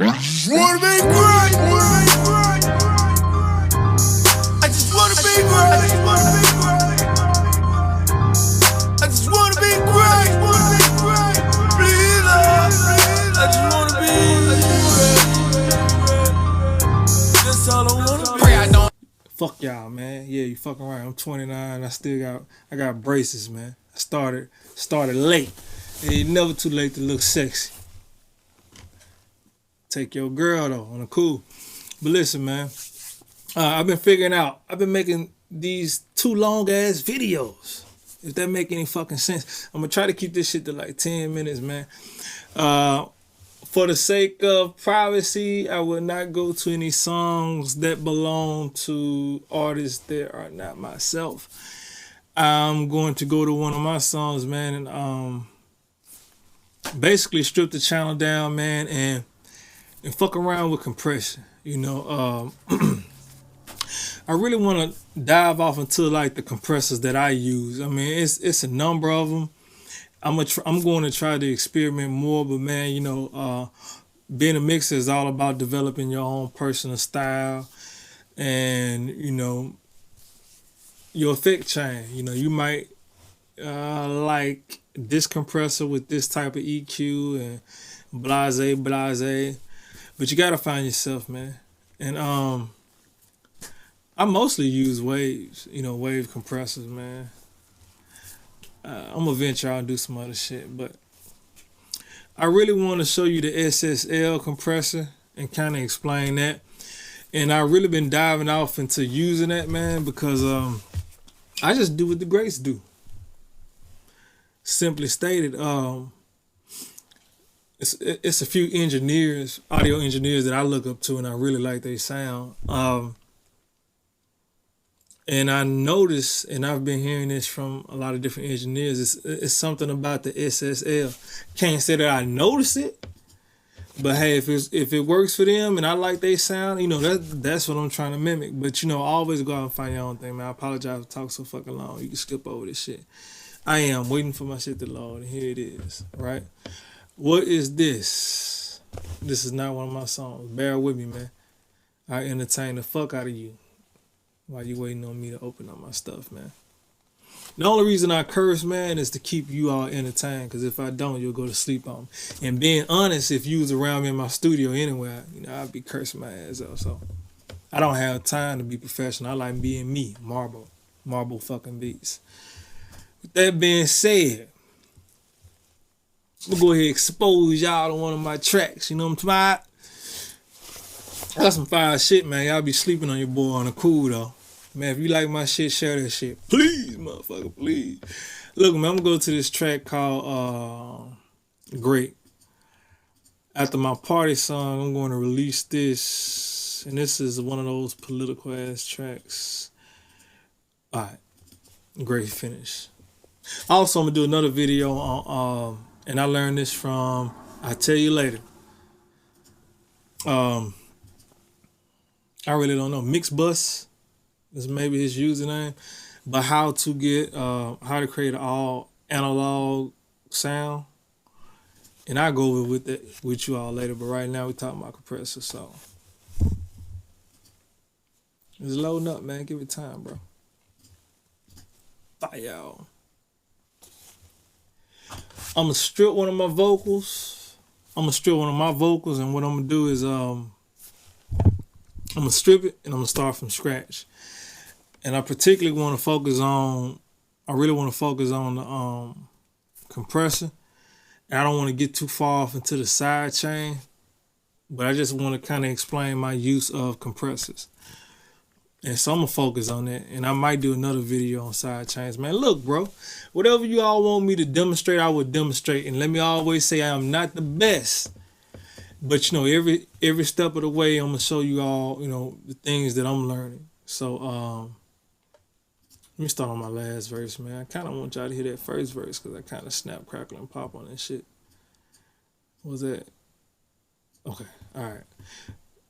just wanna be great. I just wanna be great. I just wanna be great. Please, I just wanna be great. That's all I wanna be. Pray I don't. Fuck y'all, man. Yeah, you fucking right. I'm 29. I got braces, man. I started late. It ain't never too late to look sexy. Take your girl though on a cool. But listen, man. I've been making these 2 long ass videos. If that make any fucking sense. I'm gonna try to keep this shit to like 10 minutes, man. For the sake of privacy, I will not go to any songs that belong to artists that are not myself. I'm going to go to one of my songs, man, and basically strip the channel down, man, and fuck around with Compressor. You know, I really want to dive off into like the compressors that I use. I mean, it's a number of them. I'm going to try to experiment more, but man, you know, being a mixer is all about developing your own personal style, and you know, your effect chain. You know, you might like this compressor with this type of EQ and blase, but you gotta find yourself, man. And I mostly use waves, you know, wave compressors, man. I'm gonna venture out and do some other shit, but I really want to show you the SSL compressor and kind of explain that. And I've really been diving off into using that, man, because I just do what the greats do. Simply stated, it's a few engineers, audio engineers that I look up to, and I really like their sound. And I noticed, and I've been hearing this from a lot of different engineers, it's something about the SSL. Can't say that I notice it, but hey, if it works for them and I like their sound, you know, that's what I'm trying to mimic. But you know, always go out and find your own thing, man. I apologize for talking so fucking long. You can skip over this shit. I am waiting for my shit to load, and here it is, right? What is this? This is not one of my songs. Bear with me, man. I entertain the fuck out of you while you waiting on me to open up my stuff, man. The only reason I curse, man, is to keep you all entertained, because if I don't, you'll go to sleep on me. And being honest, if you was around me in my studio anyway, you know, I'd be cursing my ass out. So I don't have time to be professional. I like being me, marble fucking beats. With that being said, I'm gonna go ahead and expose y'all to one of my tracks. You know what I'm talking about? That's some fire shit, man. Y'all be sleeping on your boy on the cool, though. Man, if you like my shit, share that shit. Please, motherfucker, please. Look, man, I'm gonna go to this track called Great. After my party song, I'm going to release this. And this is one of those political ass tracks. Alright. Great finish. Also, I'm gonna do another video on and I learned this from I'll tell you later. I really don't know. Mixbus is maybe his username, but how to create an all analog sound, and I'll go over with it with you all later. But right now we're talking about Compressor, so it's loading up, man. Give it time, bro. Bye, y'all. I'm gonna strip one of my vocals. And what I'm gonna do is I'm gonna strip it and I'm gonna start from scratch. And I particularly want to focus on, the compressor. And I don't want to get too far off into the side chain, but I just want to kind of explain my use of compressors. And so I'm gonna focus on that, and I might do another video on side chains. Man, look, bro, whatever you all want me to demonstrate, I will demonstrate. And let me always say I am not the best, but you know, every step of the way, I'm gonna show you all, you know, the things that I'm learning. So let me start on my last verse, man. I kind of want y'all to hear that first verse because I kind of snap, crackle, and pop on that shit. What was that? Okay, all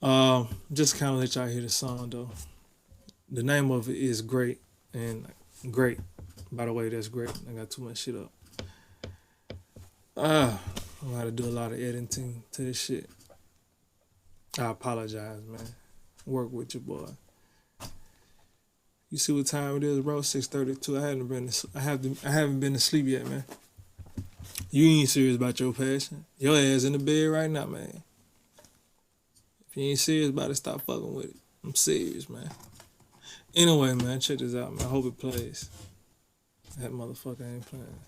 right. Just kind of let y'all hear the song though. The name of it is Great, and Great. By the way, that's great. I got too much shit up. I'm gonna have to do a lot of editing to this shit. I apologize, man. Work with your boy. You see what time it is, bro? 6:32. I haven't been to sleep yet, man. You ain't serious about your passion. Your ass in the bed right now, man. If you ain't serious about it, stop fucking with it. I'm serious, man. Anyway, man, check this out, man. I hope it plays. That motherfucker ain't playing.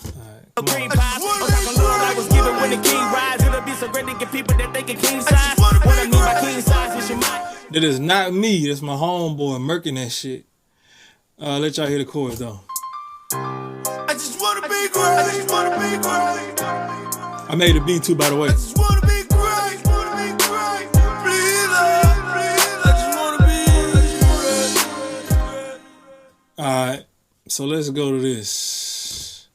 Alright, Green pies, on top of love I was given when the king rise. It'll be so great to get people that think a king size. What I mean by king size is your mind. that is not me. That's my homeboy murking that shit. Let y'all hear the chorus though. I just wanna be great. I just wanna be great. I made a beat too, by the way. I just wanna be great. Wanna be great. Please, please. I just wanna be great. Alright, so let's go to this.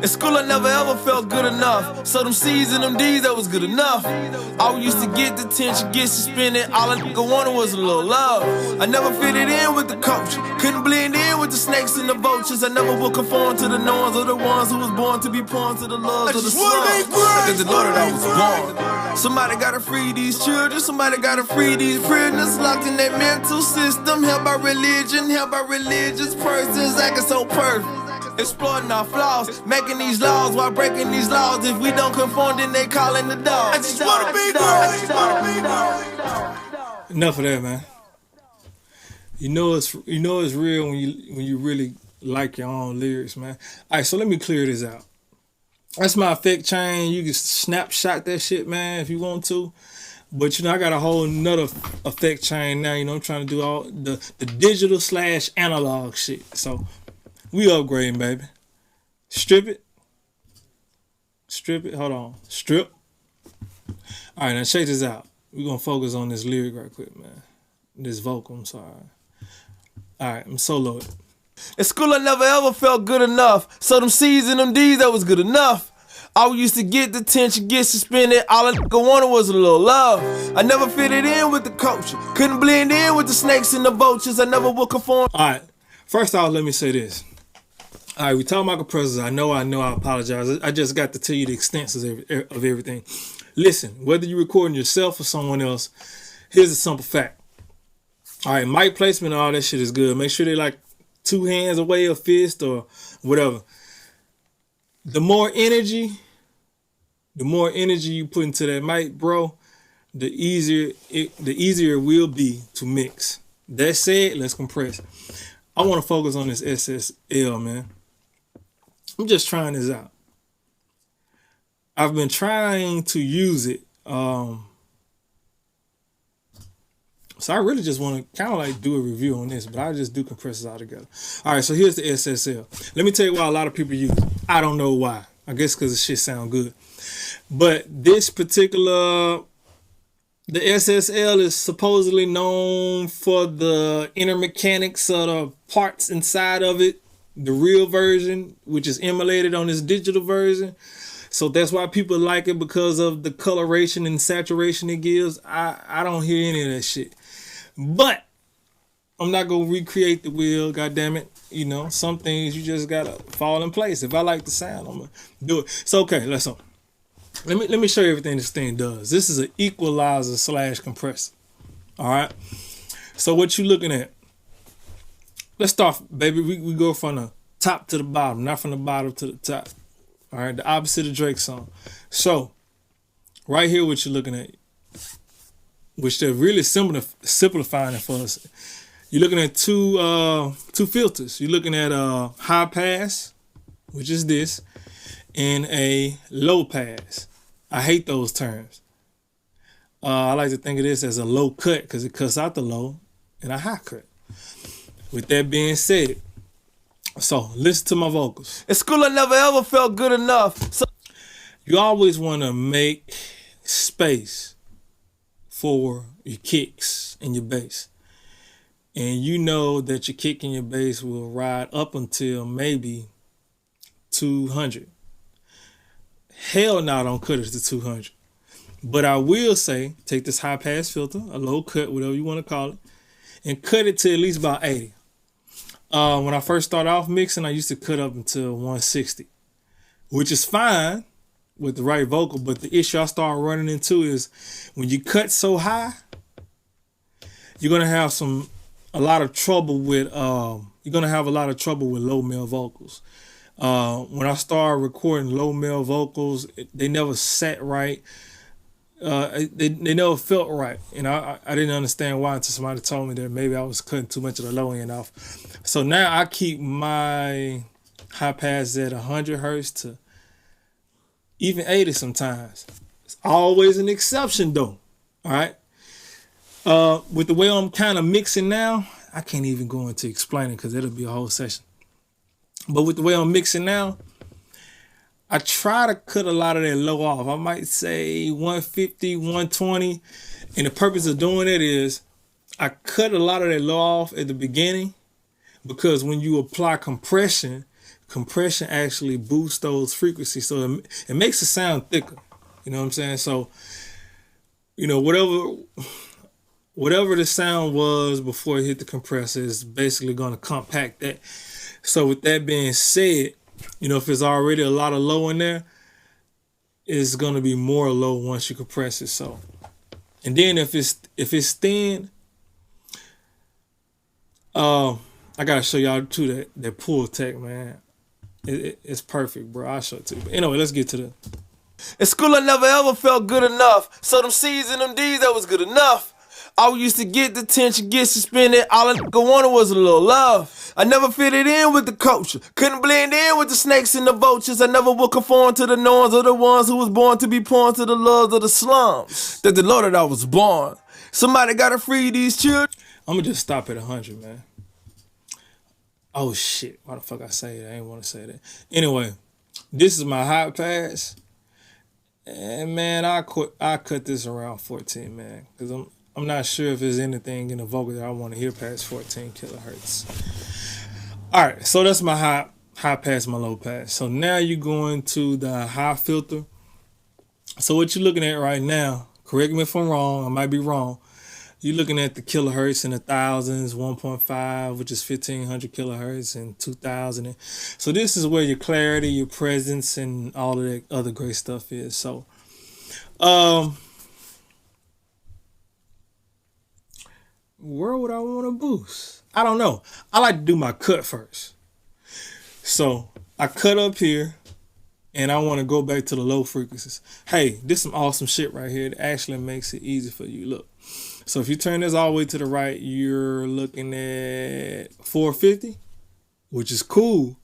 In school I never ever felt good enough. So them C's and them D's, that was good enough. I used to get detention, get suspended. All a nigga wanted was a little love. I never fitted in with the culture. Couldn't blend in with the snakes and the vultures. I never would conform to the norms of the ones who was born to be pawns to the loves of the slums. Because the Lord that I was born. Somebody gotta free these children. Somebody gotta free these prisoners locked in their mental system. Held by religion, held by religious persons acting so perfect. Exploiting our flaws, making these laws while breaking these laws. If we don't conform, then they calling the dog. I just wanna be great. Enough of that, man. You know it's real when you really like your own lyrics, man. All right, so let me clear this out. That's my effect chain. You can snapshot that shit, man, if you want to. But I got a whole nother effect chain now. I'm trying to do all the digital / analog shit. So we upgrading, baby. Strip it. Hold on. Strip. All right, now check this out. We're going to focus on this lyric right quick, man. This vocal, I'm sorry. All right, I'm solo it. In school I never ever felt good enough. So them C's and them D's, that was good enough. I used to get detention, get suspended. All a nigga wanted was a little love. I never fitted in with the culture. Couldn't blend in with the snakes and the vultures. I never would conform. All right, first off, let me say this. All right, we talking about compressors. I know, I apologize. I just got to tell you the extents of everything. Listen, whether you're recording yourself or someone else, here's a simple fact. All right, mic placement and all that shit is good. Make sure they like 2 hands away, a fist or whatever. The more energy you put into that mic, bro, the easier it will be to mix. That said, let's compress. I want to focus on this SSL, man. I'm just trying this out. I've been trying to use it. So I really just want to kind of like do a review on this, but I'll just do compressors all together. All right, so here's the SSL. Let me tell you why a lot of people use it. I don't know why. I guess because the shit sound good. But this particular, the SSL is supposedly known for the inner mechanics of the parts inside of it. The real version, which is emulated on this digital version. So that's why people like it, because of the coloration and saturation it gives. I don't hear any of that shit. But I'm not going to recreate the wheel, goddammit. Some things you just got to fall in place. If I like the sound, I'm going to do it. So, okay, let me show you everything this thing does. This is an equalizer / compressor. All right. So what you looking at? Let's start, baby. We go from the top to the bottom, not from the bottom to the top. All right, the opposite of Drake's song. So, right here, what you're looking at, which they're really simplifying it for us. You're looking at two filters. You're looking at a high pass, which is this, and a low pass. I hate those terms. I like to think of this as a low cut because it cuts out the low, and a high cut. With that being said, so listen to my vocals. In school I never ever felt good enough. So you always want to make space for your kicks and your bass. And you know that your kick and your bass will ride up until maybe 200. Hell no, don't cut it to 200. But I will say, take this high pass filter, a low cut, whatever you want to call it, and cut it to at least about 80. When I first started off mixing, I used to cut up until 160, which is fine, with the right vocal. But the issue I started running into is when you cut so high, you're gonna have a lot of trouble with low male vocals. When I started recording low male vocals, they never sat right. They never felt right, and I didn't understand why until somebody told me that maybe I was cutting too much of the low end off. So now I keep my high pass at 100 hertz to even 80 sometimes. It's always an exception though. All right. With the way I'm kind of mixing now, I can't even go into explaining because it'll be a whole session. But with the way I'm mixing now, I try to cut a lot of that low off. I might say 150, 120. And the purpose of doing it is I cut a lot of that low off at the beginning because when you apply compression actually boosts those frequencies. So it makes it sound thicker. You know what I'm saying? So, you know, whatever the sound was before it hit the compressor is basically going to compact that. So with that being said, you know, if there's already a lot of low in there, it's going to be more low once you compress it. So, and then if it's thin, I got to show y'all too that pull tech, man. It's perfect, bro. I'll show it to you. But anyway, let's get to the... In school, I never ever felt good enough. So them C's and them D's, that was good enough. I used to get detention, get suspended. All I wanted was a little love. I never fitted in with the culture. Couldn't blend in with the snakes and the vultures. I never would conform to the norms of the ones who was born to be pawned to the loves of the slums. That the Lord that I was born. Somebody gotta free these children. I'm gonna just stop at 100, man. Oh shit, why the fuck I say that? I ain't want to say that. Anyway, this is my high pass. And man, I cut this around 14, man. Because I'm not sure if there's anything in the vocal that I want to hear past 14 kilohertz. All right, so that's my high pass, my low pass. So now you're going to the high filter. So what you're looking at right now, correct me if I'm wrong, I might be wrong. You're looking at the kilohertz in the thousands, 1.5, which is 1500 kilohertz, and 2000. So this is where your clarity, your presence, and all of that other great stuff is. So, where would I want to boost? I don't know. I like to do my cut first. So I cut up here and I want to go back to the low frequencies. Hey, this is some awesome shit right here. It actually makes it easy for you. Look. So if you turn this all the way to the right, you're looking at 450, which is cool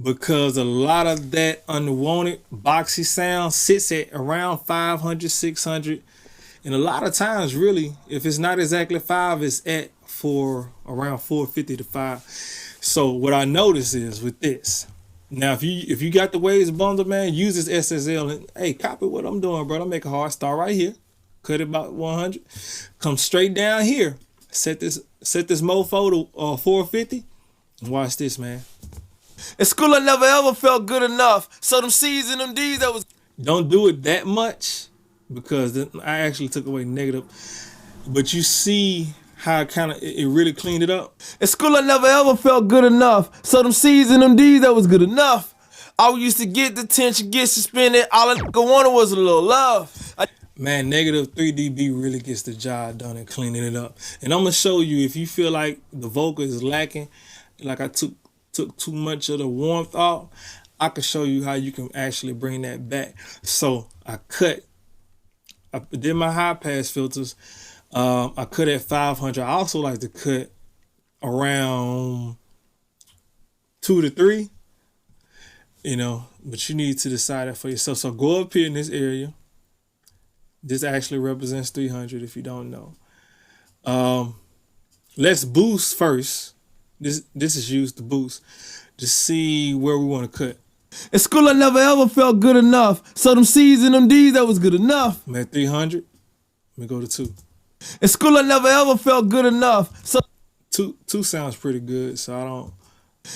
because a lot of that unwanted boxy sound sits at around 500, 600. And a lot of times, really, if it's not exactly 5, it's at around 450 to 5. So what I notice is with this, now if you got the waves bundle, man, use this SSL and hey, copy what I'm doing, bro. I'm making a hard start right here, cut it about 100, come straight down here, set this mofo to 450, and watch this, man. In school, I never ever felt good enough. So them C's and them D's, that was... Don't do it that much, because I actually took away negative, but you see how it really cleaned it up. In school, I never ever felt good enough. So them C's and them D's, that was good enough. I used to get detention, get suspended. All I wanted was a little love. Man, negative 3 dB really gets the job done in cleaning it up. And I'm gonna show you if you feel like the vocal is lacking, like I took too much of the warmth off, I can show you how you can actually bring that back. So I did my high pass filters. I cut at 500. I also like to cut around 2 to 3, you know, but you need to decide that for yourself. So go up here in this area. This actually represents 300 if you don't know. Let's boost first. This is used to boost to see where we want to cut. In school, I never ever felt good enough. So them C's and them D's, that was good enough. I'm at 300. Let me go to 2. In school, I never ever felt good enough. So 2 sounds pretty good, so I don't.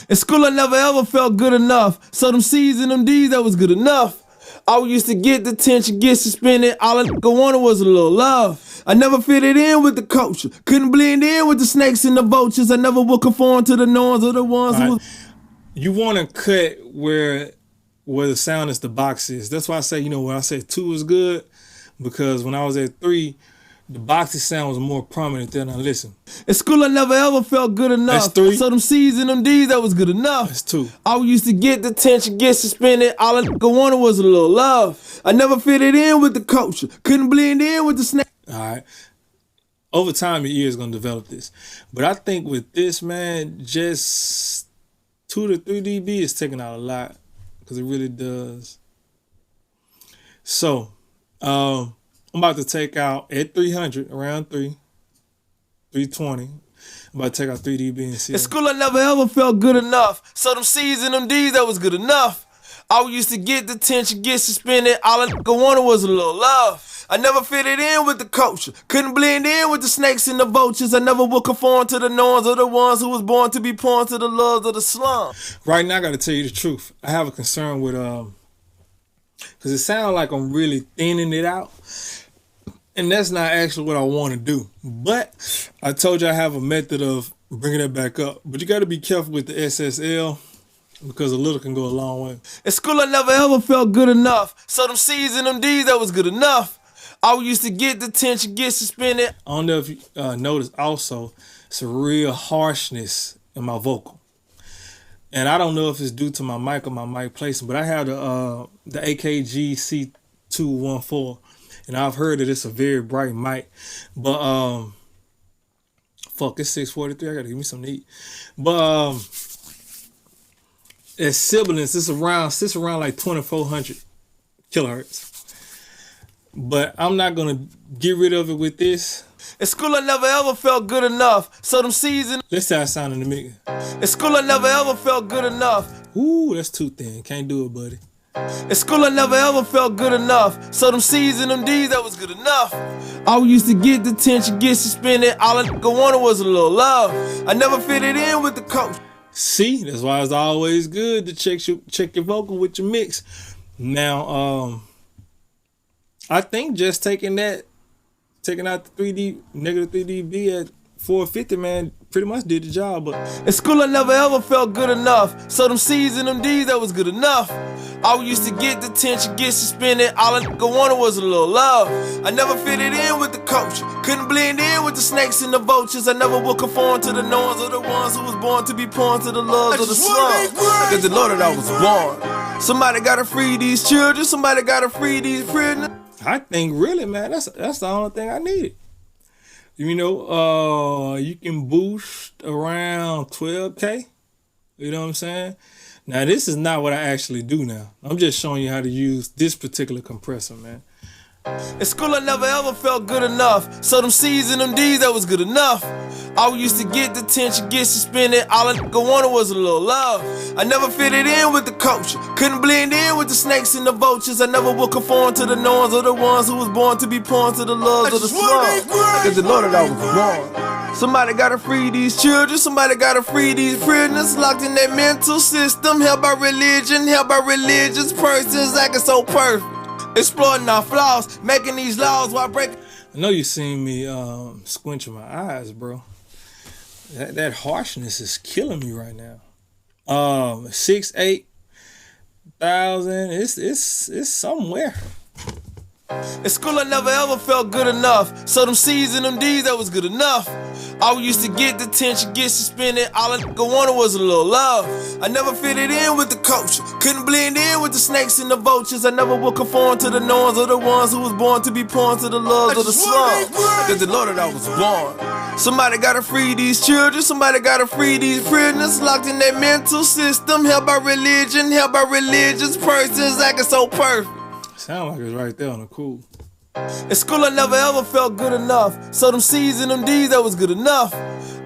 In school, I never ever felt good enough. So them C's and them D's, that was good enough. I used to get detention, get suspended. All I wanted was a little love. I never fitted in with the culture. Couldn't blend in with the snakes and the vultures. I never would conform to the norms of the ones who was... You want to cut where where the sound the box is. That's why I say, when I say 2 is good, because when I was at 3, the boxy sound was more prominent than I listened. In school, I never ever felt good enough. That's 3. So them C's and them D's, that was good enough. That's 2. I used to get detention, get suspended. All a nigga wanted was a little love. I never fitted in with the culture. Couldn't blend in with the snake. All right. Over time, your ear is going to develop this. But I think with this, man, just 2 to 3 dB is taking out a lot. Because it really does. So, I'm about to take out at 300, around 320. I'm about to take out 3 dB and see. In school, I never ever felt good enough. So them C's and them D's, that was good enough. I used to get detention, get suspended. All a nigga wanted was a little love. I never fitted in with the culture. Couldn't blend in with the snakes and the vultures. I never would conform to the norms of the ones who was born to be pawn to the loves of the slum. Right now, I got to tell you the truth. I have a concern with, because it sounds like I'm really thinning it out. And that's not actually what I want to do. But I told you I have a method of bringing it back up. But you got to be careful with the SSL. Because a little can go a long way. In school, I never ever felt good enough. So them C's and them D's, that was good enough. I used to get detention, get suspended. I don't know if you noticed also, it's a real harshness in my vocal. And I don't know if it's due to my mic or my mic placement, but I have the AKG C214, and I've heard that it's a very bright mic. But, it's 6:43, I gotta give me something to eat. But, as sibilance, it's around like 2,400 kilohertz. But I'm not gonna get rid of it with this. In school, I never ever felt good enough. So them C's and... Let's see how it sound in the mix. In school, I never ever felt good enough. Ooh, that's too thin. Can't do it, buddy. In school, I never ever felt good enough. So them C's and them D's, that was good enough. I used to get detention, get suspended. All a nigga wanted was a little love. I never fitted in with the coach. See, that's why it's always good to check your vocal with your mix. Now, I think just taking out the negative 3 dB at 450, man, pretty much did the job. But in school, I never ever felt good enough. So them C's and them D's, that was good enough. I used to get detention, get suspended. All a nigga wanted was a little love. I never fitted in with the culture. Couldn't blend in with the snakes and the vultures. I never would conform to the norms of the ones who was born to be pawn to the loves of the slum. Because the Lord that I was born. Somebody gotta free these children. Somebody gotta free these prisoners. I think really, man, that's the only thing I needed. You can boost around 12K. You know what I'm saying? Now, this is not what I actually do now. I'm just showing you how to use this particular compressor, man. In school, I never ever felt good enough. So them C's and them D's, that was good enough. I used to get detention, get suspended. All a nigga wanted was a little love. I never fitted in with the culture. Couldn't blend in with the snakes and the vultures. I never would conform to the norms of the ones who was born to be pawn to the loves of the slum. Because the Lord that I was born. Somebody gotta free these children. Somebody gotta free these prisoners locked in their mental system. Held by religion, held by religious persons acting so perfect. Exploiting our flaws, making these laws while breaking. I know you seen me squinching my eyes, bro. That harshness is killing me right now. 6,800. It's somewhere. In school, I never ever felt good enough. So them C's and them D's, that was good enough. I used to get detention, get suspended. All a nigga wanted was a little love. I never fitted in with the culture. Couldn't blend in with the snakes and the vultures. I never would conform to the norms of the ones who was born to be pawn to the loves of the slum. Because the Lord that I was born. Somebody gotta free these children. Somebody gotta free these prisoners locked in their mental system. Held by religion, held by religious persons acting so perfect. Sound like it's right there on the cool. In school, I never ever felt good enough. So them C's and them D's, that was good enough.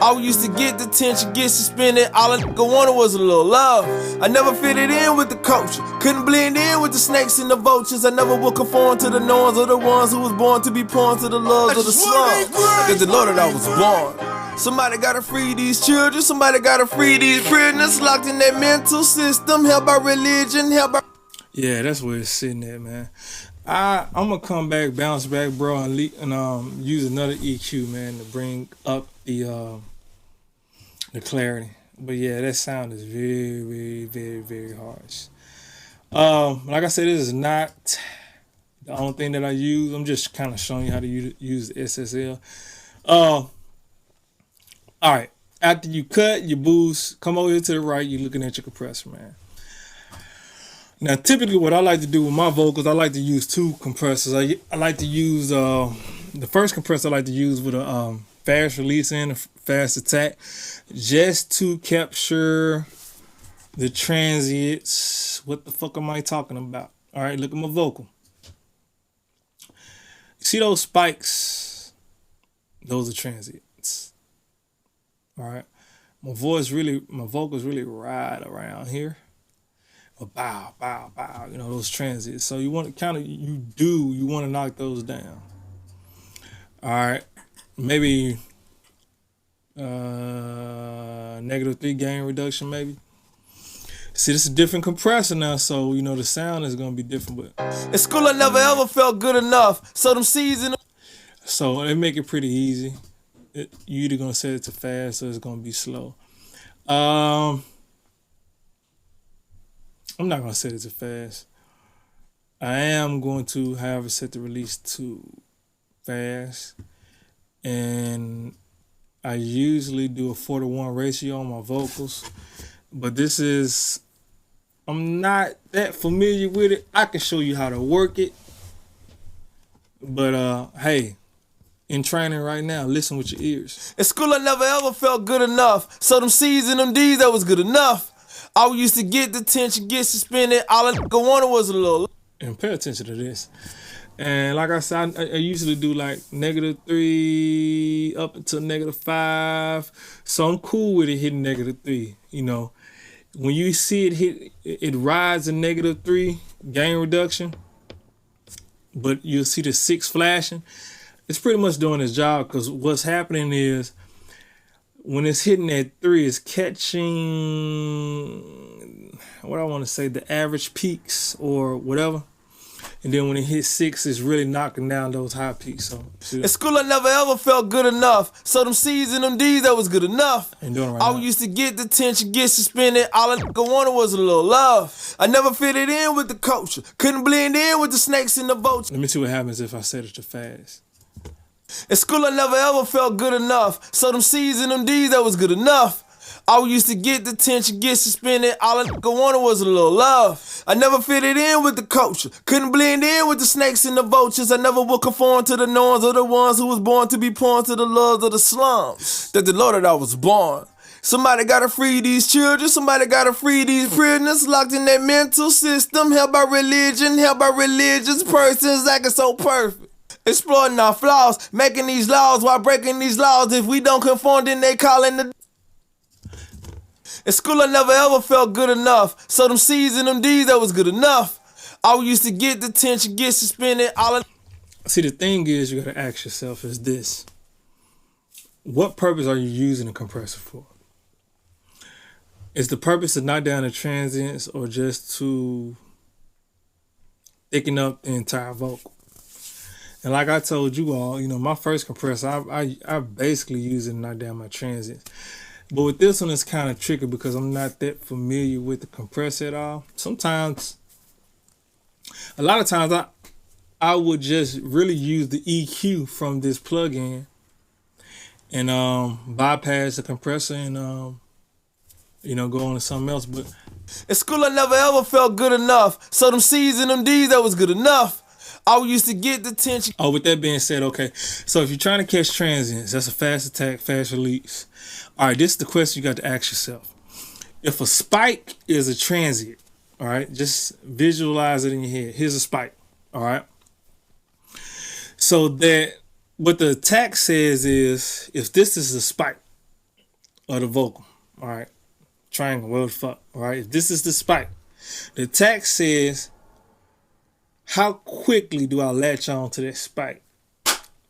I used to get detention, get suspended. All a nigga wanted was a little love. I never fitted in with the culture. Couldn't blend in with the snakes and the vultures. I never would conform to the norms of the ones who was born to be pawn to the loves of the slum. Because the Lord that I was born. Somebody gotta free these children. Somebody gotta free these prisoners locked in their mental system. Held by religion, held by... Yeah, that's where it's sitting at, man. I'm gonna come back, bounce back, bro, and use another EQ, man, to bring up the clarity. But yeah, that sound is very, very, very, very harsh. Like I said, this is not the only thing that I use. I'm just kind of showing you how to use the SSL. All right. After you cut your boost, come over here to the right. You're looking at your compressor, man. Now, typically, what I like to do with my vocals, I like to use two compressors. I like to use the first compressor. I like to use with a fast release and a fast attack, just to capture the transients. What the fuck am I talking about? All right, look at my vocal. You see those spikes? Those are transients. All right, my vocals really ride around here. Or bow, bow, bow. You know, those transients. So you want to you want to knock those down. All right, maybe -3 gain reduction, maybe. See, this is a different compressor now, so you know the sound is gonna be different. But in school, I never ever felt good enough. So them C's in so they make it pretty easy. You either gonna set it to fast or it's gonna be slow. I'm not gonna set it to fast. I am going to, however, set the release to fast, and I usually do a 4-to-1 ratio on my vocals, but I'm not that familiar with it. I can show you how to work it, but hey, in training right now, listen with your ears. in school, I never ever felt good enough. So them C's and them D's, that was good enough. I used to get detention, get suspended. All I wanted was a little. And pay attention to this. And like I said, I usually do like -3 up until -5. So I'm cool with it hitting -3. You know, when you see it hit, it rides a -3 gain reduction, but you'll see the 6 flashing. It's pretty much doing its job, because what's happening is when it's hitting at 3, it's catching, what I want to say, the average peaks or whatever. And then when it hits 6, it's really knocking down those high peaks. So in school, I never ever felt good enough. So them C's and them D's, that was good enough. Ain't doing it right I now. used to get detention, get suspended. All I wanted was a little love. I never fitted in with the culture. Couldn't blend in with the snakes and the vultures. Let me see what happens if I set it to fast. In school, I never ever felt good enough. So them C's and them D's, that was good enough. I used to get detention, get suspended. All I wanted was a little love. I never fitted in with the culture. Couldn't blend in with the snakes and the vultures. I never would conform to the norms of the ones who was born to be born to the laws of the slums. That the Lord that I was born. Somebody gotta free these children. Somebody gotta free these prisoners locked in their mental system. Held by religion, held by religious persons acting so perfect. Exploiting our flaws, making these laws while breaking these laws. If we don't conform, then they calling the. In school, I never ever felt good enough. So them C's and them D's, that was good enough. I used to get detention, get suspended. See, the thing is, you gotta ask yourself is this: what purpose are you using a compressor for? Is the purpose to knock down the transients, or just to thicken up the entire vocal? And like I told you all, you know, my first compressor, I basically use it to knock down my transients. But with this one, it's kind of tricky because I'm not that familiar with the compressor at all. Sometimes, a lot of times, I would just really use the EQ from this plugin and bypass the compressor and you know, go on to something else. But in school, I never ever felt good enough. So them C's and them D's, that was good enough. I used to get detention. Oh, with that being said, okay. So if you're trying to catch transients, that's a fast attack, fast release. All right, this is the question you got to ask yourself. If a spike is a transient, all right, just visualize it in your head. Here's a spike, all right? So that what the attack says is, if this is the spike of the vocal, all right, triangle, what the fuck, all right? If this is the spike, the attack says, how quickly do I latch on to that spike?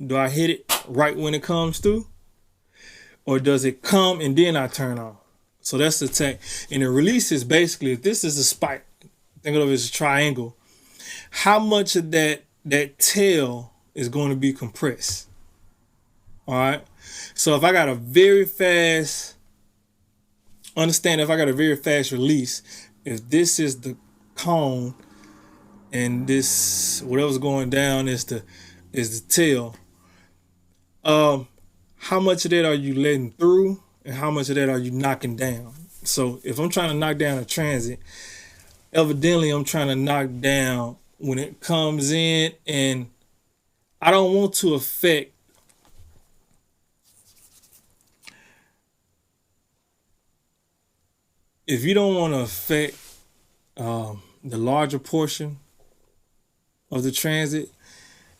Do I hit it right when it comes through? Or does it come and then I turn on? So that's the attack. And the release is basically, if this is a spike, think of it as a triangle, how much of that tail is going to be compressed? All right. So if I got a very fast, understand if I got a very fast release, if this is the cone, and this whatever's going down is the tail. How much of that are you letting through, and how much of that are you knocking down? So if I'm trying to knock down a transit, evidently I'm trying to knock down when it comes in, and I don't want to affect if you don't want to affect the larger portion of the transit,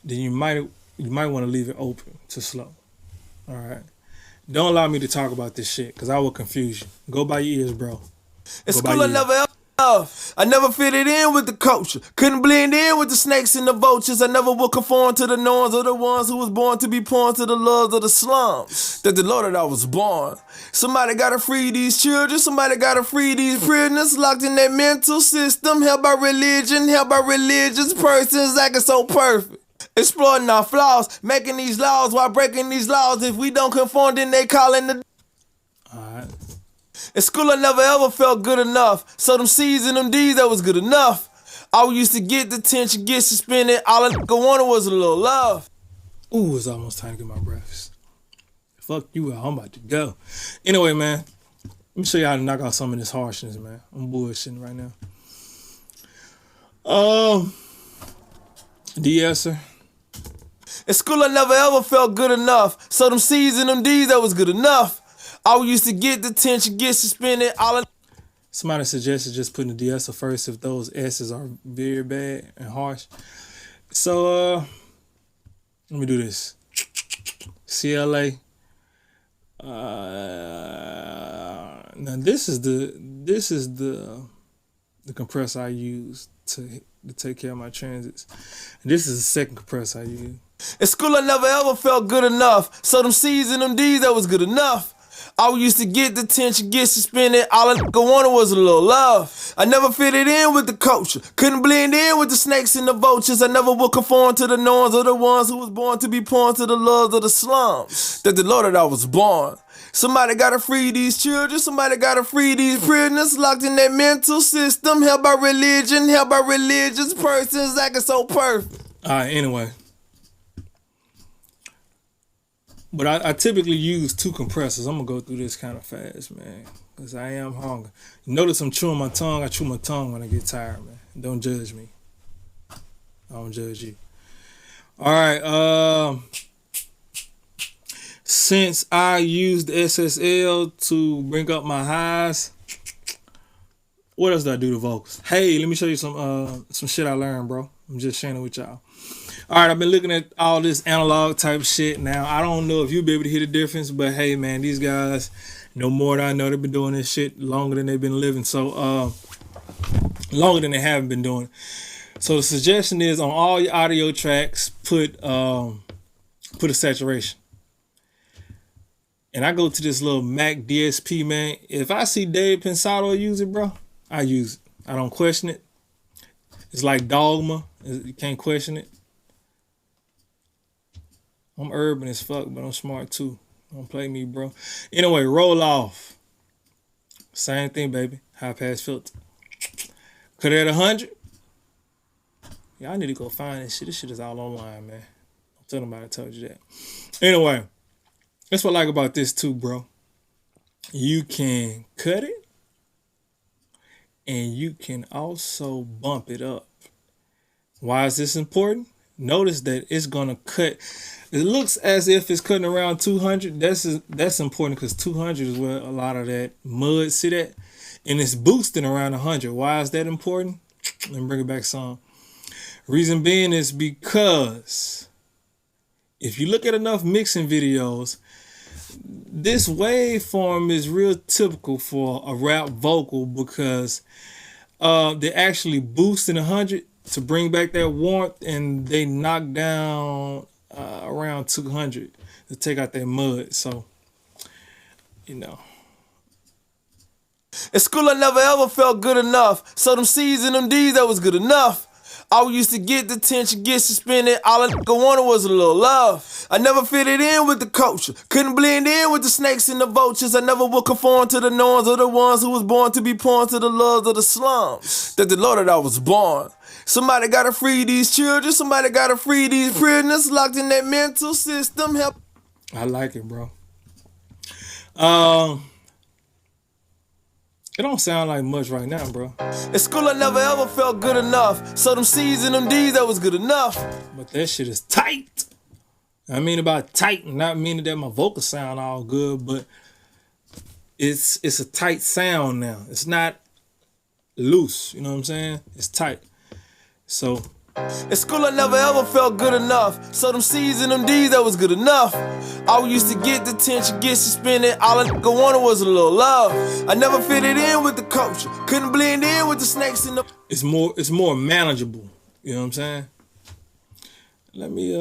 then you might want to leave it open to slow. All right. Don't allow me to talk about this shit because I will confuse you. Go by your ears, bro. In school, I never ever loved. I never fitted in with the culture. Couldn't blend in with the snakes and the vultures. I never would conform to the norms of the ones who was born to be born to the loves of the slums. That the Lord that I was born. Somebody gotta free these children. Somebody gotta free these prisoners locked in that mental system. Held by religion, held by religious persons acting so perfect. Exploiting our flaws, making these laws while breaking these laws. If we don't conform, then they calling the. Alright. In school, I never ever felt good enough. So them C's and them D's, that was good enough. I used to get detention, get suspended. All I wanted was a little love. Ooh, it's almost time to get my breakfast. Fuck you, I'm about to go. Anyway, man, let me show you how to knock out some of this harshness, man. I'm bullshitting right now. De-esser. In school, I never ever felt good enough. So them C's and them D's, that was good enough. I used to get detention, get suspended. Somebody suggested just putting the de-esser first if those S's are very bad and harsh. So, let me do this. CLA. Now this is the compressor I use to take care of my transits. And this is the second compressor I use. In school, I never ever felt good enough. So them C's and them D's, that was good enough. I used to get detention, get suspended. All I wanted was a little love. I never fitted in with the culture. Couldn't blend in with the snakes and the vultures. I never would conform to the norms of the ones who was born to be born to the loves of the slums. That the Lord that I was born. Somebody gotta free these children. Somebody gotta free these prisoners locked in that mental system. Held by religion, held by religious persons acting so perfect. Alright, anyway. But I typically use 2 compressors. I'm going to go through this kind of fast, man, because I am hungry. You notice I'm chewing my tongue. I chew my tongue when I get tired, man. Don't judge me. I don't judge you. All right. Since I used SSL to bring up my highs, what else did I do to vocals? Hey, let me show you some shit I learned, bro. I'm just sharing it with y'all. All right, I've been looking at all this analog type shit now. I don't know if you'll be able to hear the difference, but hey, man, these guys know more than I know. They've been doing this shit longer than they've been living, so longer than they haven't been doing. So the suggestion is on all your audio tracks, put a saturation. And I go to this little Mac DSP, man. If I see Dave Pensado use it, bro, I use it. I don't question it. It's like dogma. You can't question it. I'm urban as fuck, but I'm smart too. Don't play me, bro. Anyway, roll off. Same thing, baby. High pass filter. Cut it at 100. Yeah, I need to go find this shit. This shit is all online, man. Don't tell nobody I told you that. Anyway, that's what I like about this too, bro. You can cut it, and you can also bump it up. Why is this important? Notice that it's gonna cut. It looks as if it's cutting around 200. That's important because 200 is where a lot of that mud sit at, and it's boosting around 100. Why is that important? Let me bring it back some. Reason being is because if you look at enough mixing videos, this waveform is real typical for a rap vocal because they're actually boosting 100 to bring back that warmth, and they knock down around 200 to take out that mud. So, you know. In school, I never ever felt good enough. So them C's and them D's, that was good enough. I used to get detention, get suspended. All a nigga wanted was a little love. I never fitted in with the culture. Couldn't blend in with the snakes and the vultures. I never would conform to the norms of the ones who was born to be pawns to the loves of the slums. That the Lord that I was born. Somebody gotta free these children. Somebody gotta free these prisoners locked in that mental system. Help. I like it, bro. It don't sound like much right now, bro. At school I never ever felt good enough. So them C's and them D's, that was good enough. But that shit is tight. I mean about tight, not meaning that my vocals sound all good, but it's a tight sound now. It's not loose, you know what I'm saying? It's tight. So at school I never ever felt good enough. So them C's and them D's, that was good enough. I used to get detention, get suspended. All a nigga wanted was a little love. I never fitted in with the culture. Couldn't blend in with the snakes in the... it's more manageable. You know what I'm saying? Let me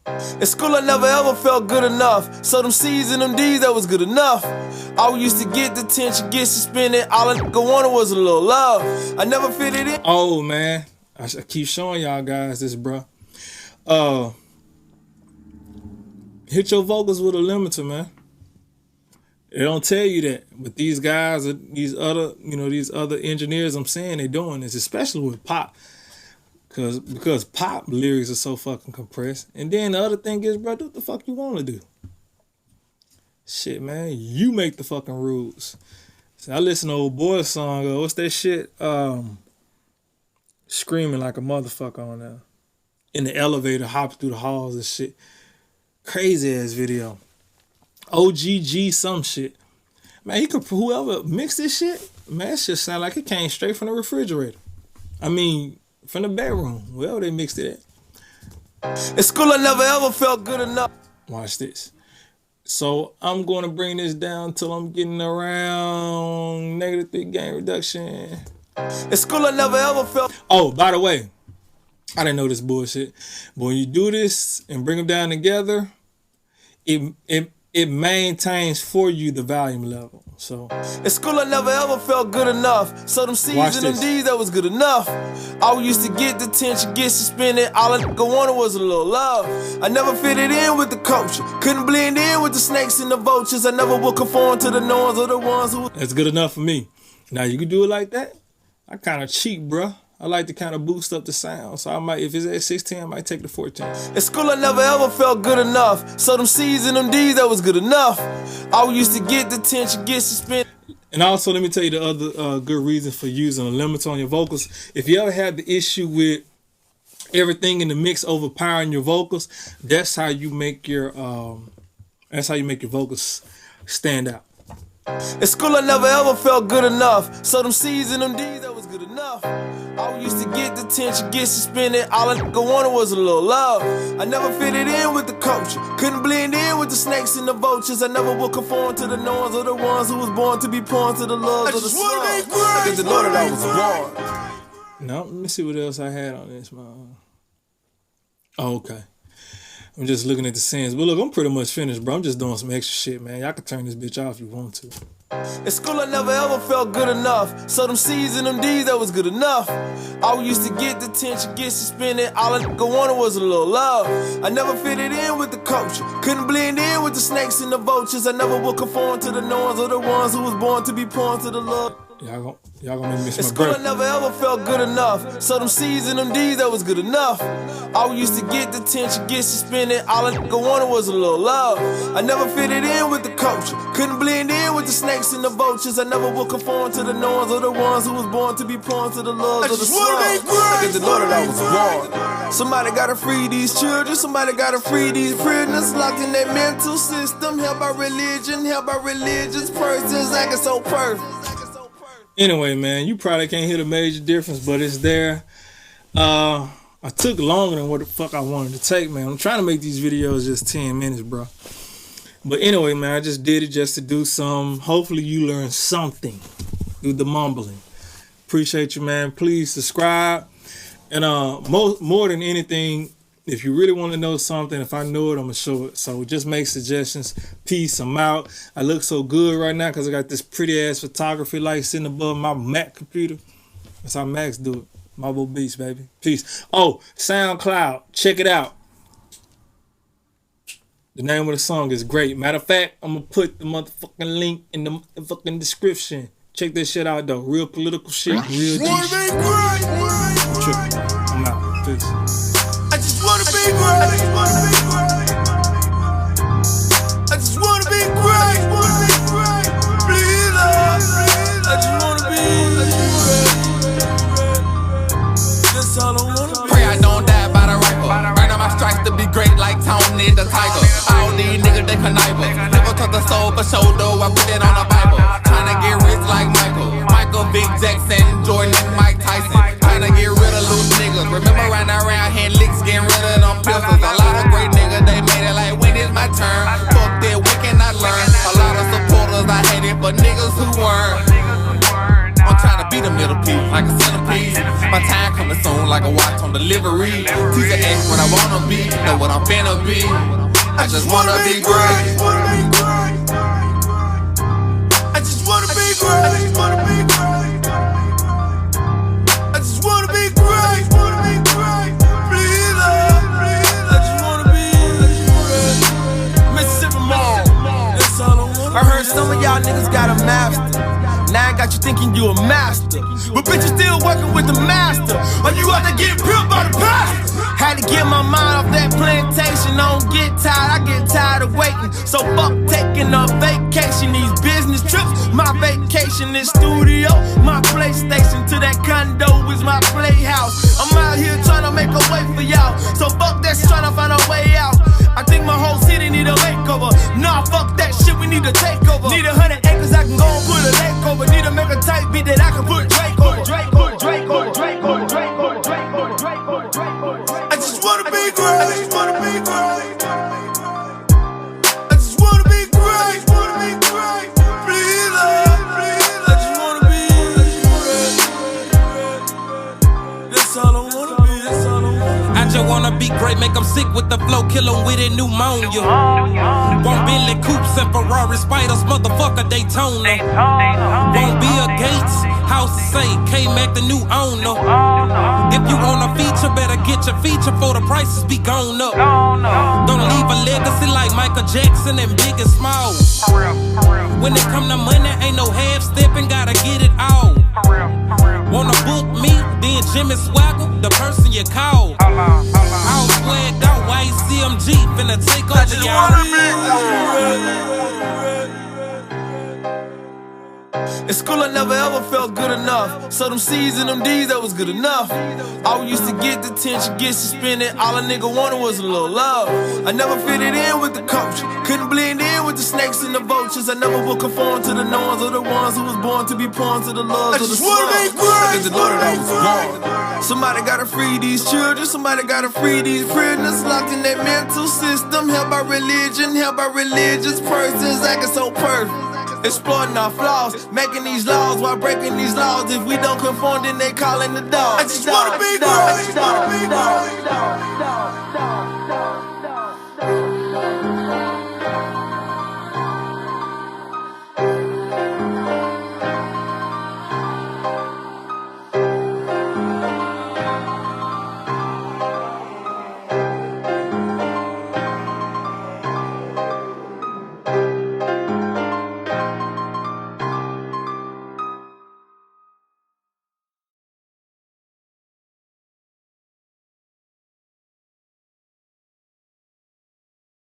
At school I never ever felt good enough. So them C's and them D's, that was good enough. I used to get detention, get suspended. All a nigga wanted was a little love. I never fitted in. Oh man, I keep showing y'all guys this, bro. Hit your vocals with a limiter, man. They don't tell you that, but these guys, these other engineers, I'm saying they're doing this, especially with pop, because pop lyrics are so fucking compressed. And then the other thing is, bro, do what the fuck you want to do. Shit, man, you make the fucking rules. So I listen to old boy song. What's that shit? Screaming like a motherfucker on there in the elevator, hopping through the halls and shit. Crazy ass video. OGG some shit. Man, whoever mixed this shit, man, that shit sound like it came straight from the refrigerator. I mean, from the bedroom, wherever they mixed it at. At school I never ever felt good enough. Watch this. So I'm going to bring this down till I'm getting around -3 gain reduction. At school I never ever felt... Oh, by the way, I didn't know this bullshit. But when you do this and bring them down together, it maintains for you the volume level. So at school I never ever felt good enough. So them C's and them D's, that was good enough. I used to get detention, get suspended. All a nigga wanted was a little love. I never fitted in with the culture. Couldn't blend in with the snakes and the vultures. I never would conform to the norms of the ones who... That's good enough for me. Now you can do it like that. I kind of cheat, bruh. I like to kind of boost up the sound. So I might, if it's at 16, I might take the 14. At school I never ever felt good enough. So them C's and them D's, that was good enough. I used to get detention, get suspended. And also, let me tell you the other good reason for using a limiter on your vocals. If you ever had the issue with everything in the mix overpowering your vocals, that's how you make your vocals stand out. At school I never ever felt good enough. So them C's and them D's, that was good enough. I used to get detention, get suspended. All a nigga wanted was a little love. I never fitted in with the culture. Couldn't blend in with the snakes and the vultures. I never would conform to the norms of the ones who was born to be pawns to the loves of the slums. Like the Lord that I was born. Now, let me see what else I had on this, man. Oh, okay. I'm just looking at the scenes. But look, I'm pretty much finished, bro. I'm just doing some extra shit, man. Y'all can turn this bitch off if you want to. At school I never ever felt good enough. So them C's and them D's, that was good enough. I used to get detention, get suspended. All a nigga wanted was a little love. I never fitted in with the culture. Couldn't blend in with the snakes and the vultures. I never would conform to the norms of the ones who was born to be pawns to the love. Y'all gonna make me miss At my school breath. I never ever felt good enough. So them C's and them D's, that was good enough. I used to get detention, get suspended. All a nigga wanted was a little love. I never fitted in with the culture. Couldn't blend in with the snakes and the vultures. I never would conform to the norms of the ones who was born to be pawns to the loves of the slums. Like the Lord that I was born. Somebody gotta free these children. Somebody gotta free these prisoners locked in their mental system. Held by religion, held by religious persons acting so perfect. Anyway, man, you probably can't hear the major difference, but it's there. I took longer than what the fuck I wanted to take, man. I'm trying to make these videos just 10 minutes, bro. But anyway, man, I just did it just to do some. Hopefully you learned something through the mumbling. Appreciate you, man. Please subscribe. And more than anything, if you really want to know something, if I know it, I'm going to show it. So just make suggestions. Peace. I'm out. I look so good right now because I got this pretty ass photography light sitting above my Mac computer. That's how Macs do it. Marble Beats, baby. Peace. Oh, SoundCloud. Check it out. The name of the song is great. Matter of fact, I'm going to put the motherfucking link in the motherfucking description. Check this shit out, though. Real political shit. Real deep shit. I'm out. Peace. I just wanna be great. I just wanna be great. Please, Lord, please. I just wanna be great. That's all I wanna be. Pray I don't die by the rifle. Right on my stripes to be great like Tony the Tiger. All these niggas, they connive. Never touch the soul for shoulder. I put it on the Bible. Tryna get rich like Michael Vick Jackson, Jordan and Mike Tyson. Tryna get rid of loose niggas. Remember running around here licks, getting rid of them pistols. A lot of great niggas, they made it like when is my turn. Fuck that, we cannot learn. A lot of supporters, I hate it for niggas who weren't. I'm tryna be the middle piece, like a centerpiece. My time coming soon, like a watch on delivery. Teacher ask what I wanna be, know what I'm finna be. I just wanna be great. I just wanna be great. I just wanna be great. Please, Lord, please. I just wanna be great. Mississippi Mall. That's all I wanna. I heard some of y'all niggas got a master. Now I got you thinking you a master, but bitch you still working with the master. Or you out there getting peeled by the pastor? Had to get my mind off that plantation. I don't get tired, I get tired of waiting. So fuck taking a vacation. These business trips, my vacation is studio. My PlayStation to that condo is my playhouse. I'm out here trying to make a way for y'all. So fuck that, trying to find a way out. I think my whole city need a makeover. Nah, fuck that shit, we need a takeover. Need 100 acres, I can go and put a lake over. Need to make a tight beat that I can put Drake over. I just wanna be great. I just wanna be great. I just wanna be great. Please, Lord, please. I just wanna be great. That's all I wanna be. That's all I wanna be. I just wanna be great, make them sick with the flow, kill them with it pneumonia. Want Bentley Coupes and Ferrari Spiders, motherfucker Daytona. Want Bill Gates, house to say, K-Mac the new owner. If you want a feature, better get your feature for the prices be gone up. Don't leave a legacy like Michael Jackson and Big and Small. When it come to money, ain't no half-stepping, gotta get it all. Wanna book me, then Jimmy Swagger, the person you call. All swagged out, YCMG, finna take over y'all. In school I never ever felt good enough. So them C's and them D's, that was good enough. I used to get detention, get suspended. All a nigga wanted was a little love. I never fitted in with the culture, couldn't blend in with the snakes and the vultures. I never would conform to the norms of the ones who was born to be pawns to the loves of the slums. Because the Lord that I was born. Somebody gotta free these children, somebody gotta free these prisoners locked in their mental system, held by religion, held by religious persons acting so perfect. Exploiting our flaws, making these laws while breaking these laws. If we don't conform, then they calling the dog. I just wanna be great.